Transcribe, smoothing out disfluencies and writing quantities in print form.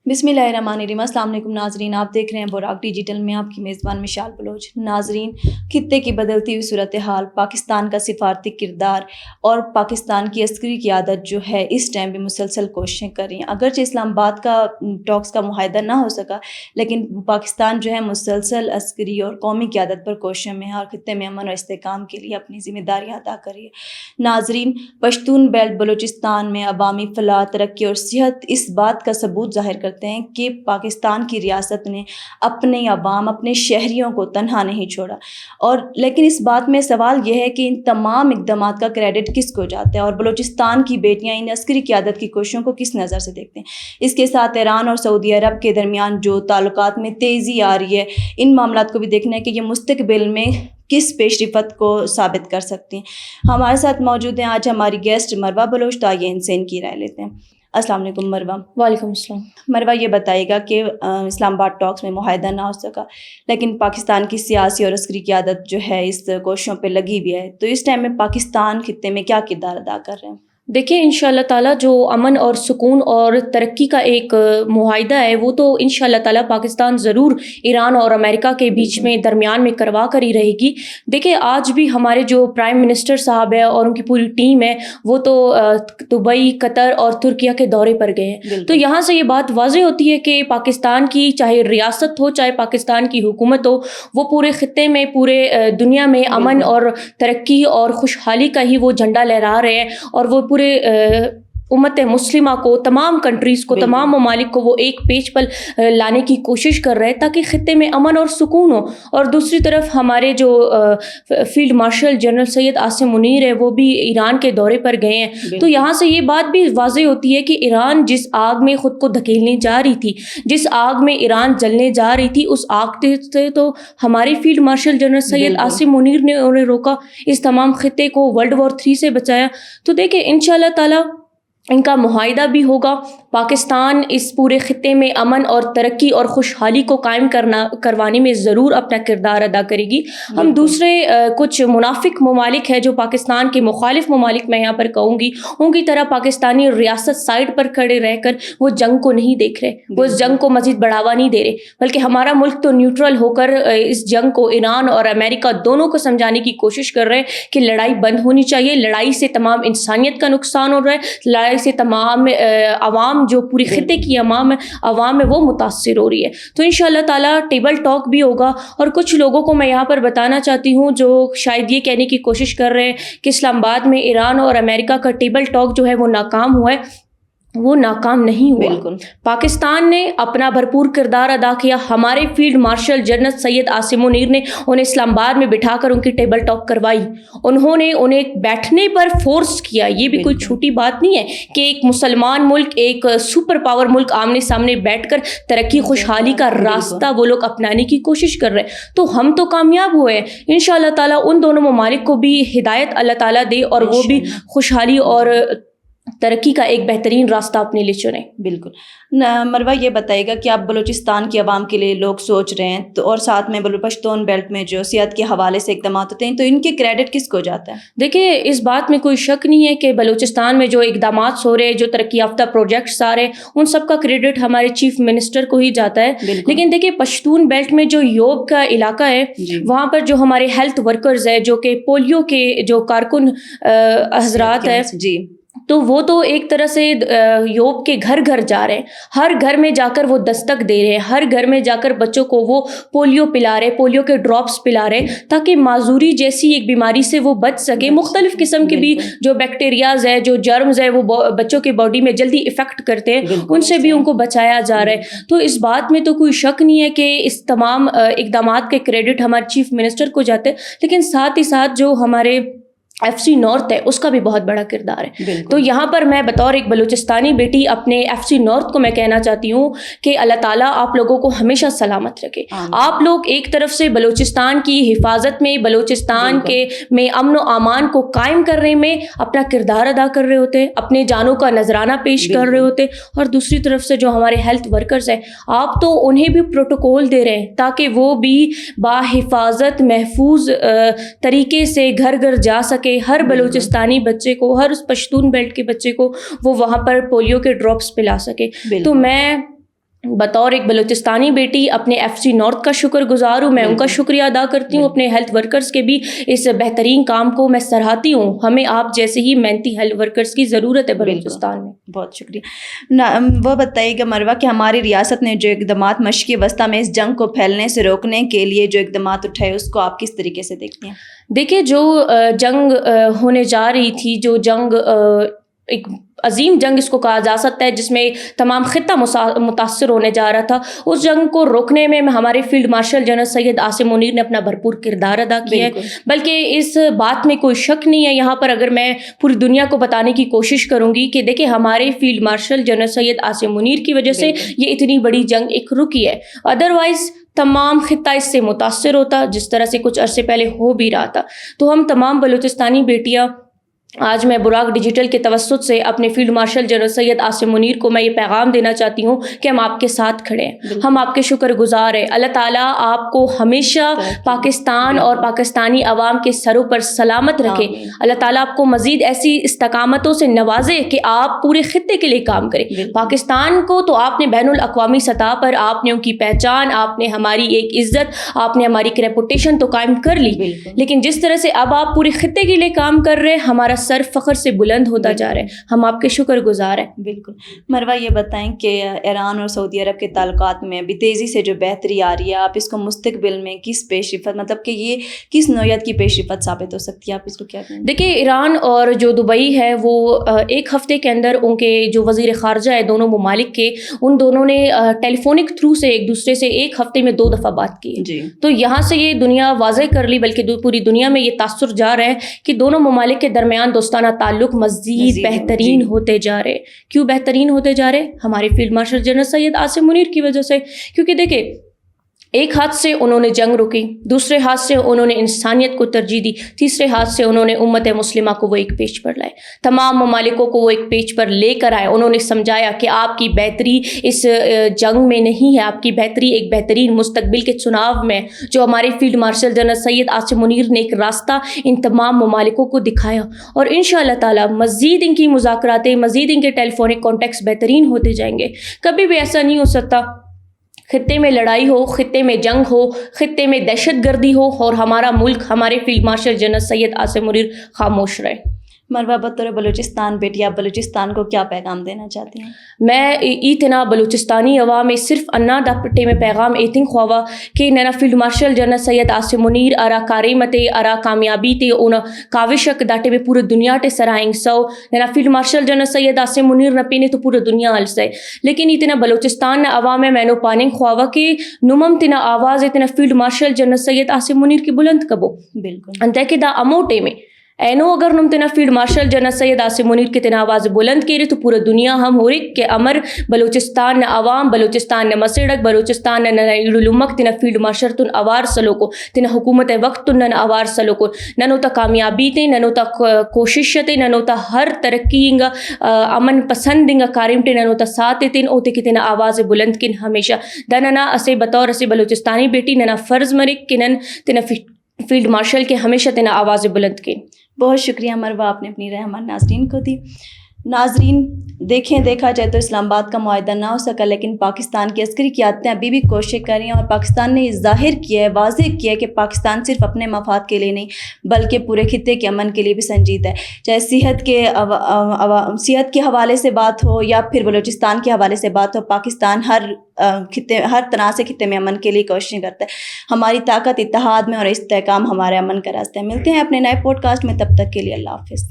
بسم اللہ الرحمن الرحیم۔ السلام علیکم ناظرین، آپ دیکھ رہے ہیں براق ڈیجیٹل میں آپ کی میزبان مشال بلوچ۔ ناظرین، خطے کی بدلتی ہوئی صورتحال، پاکستان کا سفارتی کردار اور پاکستان کی عسکری قیادت جو ہے اس ٹائم بھی مسلسل کوششیں کر رہی ہیں۔ اگرچہ اسلام آباد کا ٹاکس کا معاہدہ نہ ہو سکا، لیکن پاکستان جو ہے مسلسل عسکری اور قومی قیادت پر کوششوں میں اور خطے میں امن اور استحکام کے لیے اپنی ذمہ داریاں ادا کر رہی ہے۔ ناظرین، پشتون بیلٹ بلوچستان میں عوامی فلاح، ترقی اور صحت اس بات کا ثبوت ظاہر کرتے ہیں کہ پاکستان کی ریاست نے اپنے عوام، اپنے شہریوں کو تنہا نہیں چھوڑا۔ اور لیکن اس بات میں سوال یہ ہے کہ ان تمام اقدامات کا کریڈٹ کس کو جاتا ہے اور بلوچستان کی بیٹیاں ان عسکری قیادت کی کوششوں کو کس نظر سے دیکھتے ہیں۔ اس کے ساتھ ایران اور سعودی عرب کے درمیان جو تعلقات میں تیزی آ رہی ہے، ان معاملات کو بھی دیکھنا ہے کہ یہ مستقبل میں کس پیش رفت کو ثابت کر سکتی ہیں۔ ہمارے ساتھ موجود ہیں آج ہماری گیسٹ مروہ بلوچ، تو آئیے ان سے ان کی رائے لیتے ہیں۔ السلام علیکم مروہ۔ وعلیکم السلام۔ مروہ، یہ بتائیے گا کہ اسلام آباد ٹاکس میں معاہدہ نہ ہو سکا، لیکن پاکستان کی سیاسی اور عسکری قیادت جو ہے اس کوششوں پہ لگی ہوئی ہے، تو اس ٹائم میں پاکستان خطے میں کیا کردار ادا کر رہے ہیں؟ دیکھیں، انشاءاللہ تعالیٰ جو امن اور سکون اور ترقی کا ایک معاہدہ ہے، وہ تو انشاءاللہ تعالیٰ پاکستان ضرور ایران اور امریکہ کے بیچ میں درمیان میں کروا کر ہی رہے گی۔ دیکھیں، آج بھی ہمارے جو پرائم منسٹر صاحب ہے اور ان کی پوری ٹیم ہے، وہ تو دبئی، قطر اور ترکیہ کے دورے پر گئے ہیں۔ تو یہاں سے یہ بات واضح ہوتی ہے کہ پاکستان کی چاہے ریاست ہو، چاہے پاکستان کی حکومت ہو، وہ پورے خطے میں، پورے دنیا میں امن اور ترقی اور خوشحالی کا ہی وہ جھنڈا لہرا رہے ہیں، اور وہ پورے امت مسلمہ کو، تمام کنٹریز کو، تمام ممالک کو وہ ایک پیج پر لانے کی کوشش کر رہے ہیں تاکہ خطے میں امن اور سکون ہو۔ اور دوسری طرف ہمارے جو field marshal general Syed Asim Munir ہے، وہ بھی ایران کے دورے پر گئے ہیں۔ تو یہاں سے یہ بات بھی واضح ہوتی ہے کہ ایران جس آگ میں خود کو دھکیلنے جا رہی تھی، جس آگ میں ایران جلنے جا رہی تھی، اس آگ سے تو ہمارے field marshal general Syed Asim Munir نے انہیں روکا، اس تمام خطے کو World War III سے بچایا۔ تو دیکھیں، انشاءاللہ تعالیٰ ان کا معاہدہ بھی ہوگا، پاکستان اس پورے خطے میں امن اور ترقی اور خوشحالی کو قائم کروانے میں ضرور اپنا کردار ادا کرے گی۔ ہم دوسرے کچھ منافق ممالک ہیں جو پاکستان کے مخالف ممالک میں یہاں پر کہوں گی، ان کی طرح پاکستانی ریاست سائڈ پر کھڑے رہ کر وہ جنگ کو نہیں دیکھ رہے، وہ اس جنگ کو مزید بڑھاوا نہیں دے رہے، بلکہ ہمارا ملک تو نیوٹرل ہو کر اس جنگ کو ایران اور امریکہ دونوں کو سمجھانے کی کوشش کر رہے ہیں کہ لڑائی بند ہونی چاہیے، لڑائی سے تمام انسانیت کا نقصان ہو رہا ہے، لڑائی سے تمام عوام جو پوری خطے کی عوام ہے وہ متاثر ہو رہی ہے۔ تو انشاءاللہ تعالیٰ ٹیبل ٹاک بھی ہوگا، اور کچھ لوگوں کو میں یہاں پر بتانا چاہتی ہوں جو شاید یہ کہنے کی کوشش کر رہے ہیں کہ اسلام آباد میں ایران اور امریکہ کا ٹیبل ٹاک جو ہے وہ ناکام ہوا ہے، وہ ناکام نہیں ہوا۔ بالکل، پاکستان نے اپنا بھرپور کردار ادا کیا۔ ہمارے field marshal general Syed Asim Munir نے انہیں اسلام آباد میں بٹھا کر ان کی ٹیبل ٹاک کروائی، انہوں نے انہیں بیٹھنے پر فورس کیا۔ یہ بھی کوئی چھوٹی بات نہیں ہے کہ ایک مسلمان ملک، ایک سپر پاور ملک آمنے سامنے بیٹھ کر ترقی خوشحالی کا راستہ وہ لوگ اپنانے کی کوشش کر رہے ہیں۔ تو ہم تو کامیاب ہوئے ہیں، انشاءاللہ تعالیٰ ان دونوں ممالک کو بھی ہدایت اللہ تعالیٰ دے اور وہ بھی خوشحالی اور ترقی کا ایک بہترین راستہ اپنے لیے چنیں۔ بالکل۔ مروہ، یہ بتائیے گا کہ آپ بلوچستان کی عوام کے لیے لوگ سوچ رہے ہیں، تو اور ساتھ میں پشتون بیلٹ میں جو صحت کے حوالے سے اقدامات ہوتے ہیں، تو ان کے کریڈٹ کس کو جاتا ہے؟ دیکھیں، اس بات میں کوئی شک نہیں ہے کہ بلوچستان میں جو اقدامات ہو رہے ہیں، جو ترقی یافتہ پروجیکٹس آ رہے ہیں، ان سب کا کریڈٹ ہمارے چیف منسٹر کو ہی جاتا ہے۔ لیکن دیکھیں، پشتون بیلٹ میں جو یوب کا علاقہ ہے، وہاں پر جو ہمارے ہیلتھ ورکرز ہیں، جو کہ پولیو کے جو کارکن حضرات ہیں، تو وہ تو ایک طرح سے یوب کے گھر گھر جا رہے ہیں، ہر گھر میں جا کر وہ دستک دے رہے ہیں، ہر گھر میں جا کر بچوں کو وہ پولیو پلا رہے، پولیو کے ڈراپس پلا رہے، تاکہ معذوری جیسی ایک بیماری سے وہ بچ سکے۔ مختلف قسم کی بھی جو بیکٹیریاز ہے، جو جرمز ہے، وہ بچوں کے باڈی میں جلدی افیکٹ کرتے ہیں، ان سے بھی ان کو بچایا جا رہا ہے۔ تو اس بات میں تو کوئی شک نہیں ہے کہ اس تمام اقدامات کے کریڈٹ ہمارے چیف منسٹر کو جاتے ہیں، لیکن ساتھ ہی ساتھ جو ہمارے FC نارتھ ہے، اس کا بھی بہت بڑا کردار ہے۔ تو یہاں پر میں بطور ایک بلوچستانی بیٹی اپنے FC نارتھ کو میں کہنا چاہتی ہوں کہ اللہ تعالیٰ آپ لوگوں کو ہمیشہ سلامت رکھے۔ آپ لوگ ایک طرف سے بلوچستان کی حفاظت میں، بلوچستان کے میں امن و امان کو قائم کرنے میں اپنا کردار ادا کر رہے ہوتے ہیں، اپنے جانوں کا نذرانہ پیش کر رہے ہوتے ہیں، اور دوسری طرف سے جو ہمارے ہیلتھ ورکرز ہیں، آپ تو انہیں بھی پروٹوکول دے رہے ہیں تاکہ وہ بھی باحفاظت محفوظ طریقے سے گھر گھر جا سکے، ہر بلوچستانی بچے کو، ہر اس پشتون بیلٹ کے بچے کو وہ وہاں پر پولیو کے ڈراپس پلا سکے۔ تو میں بطور ایک بلوچستانی بیٹی اپنے FC نارتھ کا شکر گزار ہوں. میں ان کا شکریہ ادا کرتی ہوں. اپنے ہیلتھ ورکرز کے بھی اس بہترین کام کو میں سراہتی ہوں. ہمیں آپ جیسے ہی محنتی ہیلتھ ورکرز کی ضرورت ہے بلوچستان میں. بہت شکریہ. وہ بتائیے گا مروہ کہ ہماری ریاست نے جو اقدامات مشرقی وسطیٰ میں اس جنگ کو پھیلنے سے روکنے کے لیے جو اقدامات اٹھائے اس کو آپ کس طریقے سے دیکھتے ہیں؟ دیکھیں جو جنگ ہونے جا رہی تھی، جو جنگ ایک عظیم جنگ اس کو کہا جا سکتا ہے جس میں تمام خطہ متاثر ہونے جا رہا تھا، اس جنگ کو روکنے میں ہمارے field marshal general Syed Asim Munir نے اپنا بھرپور کردار ادا کیا ہے. بلکہ اس بات میں کوئی شک نہیں ہے یہاں پر، اگر میں پوری دنیا کو بتانے کی کوشش کروں گی کہ دیکھیں ہمارے field marshal general Syed Asim Munir کی وجہ سے یہ اتنی بڑی جنگ ایک رکی ہے. ادروائز تمام خطہ اس سے متاثر ہوتا، جس طرح سے کچھ عرصے پہلے ہو بھی رہا تھا. تو ہم تمام بلوچستانی بیٹیاں، آج میں براق ڈیجیٹل کے توسط سے اپنے field marshal general Syed Asim Munir کو میں یہ پیغام دینا چاہتی ہوں کہ ہم آپ کے ساتھ کھڑے ہیں، ہم آپ کے شکر گزار ہیں. اللہ تعالیٰ آپ کو ہمیشہ پاکستان اور پاکستانی عوام کے سروں پر سلامت رکھے. اللہ تعالیٰ آپ کو مزید ایسی استقامتوں سے نوازے کہ آپ پورے خطے کے لیے کام کریں. پاکستان کو تو آپ نے بین الاقوامی سطح پر آپ نے ان کی پہچان، آپ نے ہماری ایک عزت، آپ نے ہماری ایک ریپوٹیشن تو قائم کر لی، لیکن جس طرح سے اب آپ پورے خطے کے لیے کام کر رہے ہیں، ہمارا سر فخر سے بلند ہوتا جا رہا ہے. ہم آپ کے شکر گزار ہیں. بالکل. مروہ یہ بتائیں کہ ایران اور سعودی عرب کے تعلقات میں ابھی تیزی سے جو بہتری آ رہی ہے، آپ اس کو مستقبل میں کس پیش رفت، مطلب کہ یہ کس نوعیت کی پیش رفت ثابت ہو سکتی ہے، آپ اس کو کیا کہیں؟ دیکھیں ایران اور جو دبئی ہے وہ ایک ہفتے کے اندر ان کے جو وزیر خارجہ ہے دونوں ممالک کے، ان دونوں نے ٹیلی فونک تھرو سے ایک دوسرے سے ایک ہفتے میں 2 دفعہ بات کی ہے. تو یہاں سے یہ دنیا واضح کر لی، بلکہ پوری دنیا میں یہ تاثر جا رہا ہے کہ دونوں ممالک کے درمیان دوستانہ تعلق مزید بہترین ہوتے جا رہے. کیوں بہترین ہوتے جا رہے؟ ہمارے field marshal general Syed Asim Munir کی وجہ سے. کیونکہ دیکھیں ایک ہاتھ سے انہوں نے جنگ روکی، دوسرے ہاتھ سے انہوں نے انسانیت کو ترجیح دی، تیسرے ہاتھ سے انہوں نے امت مسلمہ کو وہ ایک پیج پر لائے، تمام ممالکوں کو وہ ایک پیج پر لے کر آئے. انہوں نے سمجھایا کہ آپ کی بہتری اس جنگ میں نہیں ہے، آپ کی بہتری ایک بہترین مستقبل کے چناؤ میں. جو ہمارے field marshal general Syed Asim Munir نے ایک راستہ ان تمام ممالکوں کو دکھایا، اور انشاءاللہ تعالی مزید ان کی مذاکراتیں، مزید ان کے ٹیلی فونک کانٹیکٹس بہترین ہوتے جائیں گے. کبھی بھی ایسا نہیں ہو سکتا خطے میں لڑائی ہو، خطے میں جنگ ہو، خطے میں دہشت گردی ہو اور ہمارا ملک، ہمارے field marshal general Syed Asim Munir خاموش رہے. مروہ بطور بلوچستان بیٹی، آپ بلوچستان کو کیا پیغام دینا چاہتی ہیں؟ میں ایتنا بلوچستانی عوام میں صرف انا دا پٹے میں پیغام ایتنگ خواہ کہ ننا field marshal general Syed Asim Munir ارا کاریمتے ارا کامیابی تے اون کاوشک داٹے میں پورے دنیا ٹے سرائنگ سو ننا field marshal general Syed Asim Munir نہ پینے تو پورے دنیا السے. لیکن اتنا بلوچستان عوام میں نو پاننگ خواہ کہ نمم تنا آواز اتنا field marshal general Syed Asim Munir کی بلند کبو. بالکل. انتے کہ دا اموٹے میں اینو اگر نم تنا field marshal general Syed Asim Munir کی تنا آواز بلند کرے تو پورا دنیا ہم ہو رک کہ امر بلوچستان نہ عوام، بلوچستان نہ مسیڑک، بلوچستان نہ علمک تنا فیلڈ مارشل تن آوار سلو کو، تنا حکومت وقت تن نہ آوار سلو کو، ننو تا کامیابی تے، ننو تا کوشش تے، ننو تا ہر ترقی انگا امن پسند انگا کاریم تے، ننو تا ساتھ تے اوتے کی تنا آواز بلند کن ہمیشہ. دننا اسے بطور اسے بلوچستانی بیٹی ننا فرض مرک کنن تنا فیلڈ مارشل کے ہمیشہ تنا آواز بلند کی. بہت شکریہ مروہ، آپ نے اپنی رائے ہمارے ناظرین کو دی. ناظرین دیکھا جائے تو اسلام آباد کا معاہدہ نہ ہو سکا، لیکن پاکستان کی عسکری قیادتیں ابھی بھی کوشش کر رہی ہیں، اور پاکستان نے یہ ظاہر کیا ہے، واضح کیا ہے کہ پاکستان صرف اپنے مفاد کے لیے نہیں بلکہ پورے خطے کے امن کے لیے بھی سنجیدہ ہے. چاہے صحت کے حوالے سے بات ہو یا پھر بلوچستان کے حوالے سے بات ہو، پاکستان ہر طرح سے خطے میں امن کے لیے کوششیں کرتا ہے. ہماری طاقت اتحاد میں اور استحکام ہمارے امن کا راستہ ہے. ملتے ہیں اپنے نئے پوڈ کاسٹ میں، تب تک کے لیے اللہ حافظ.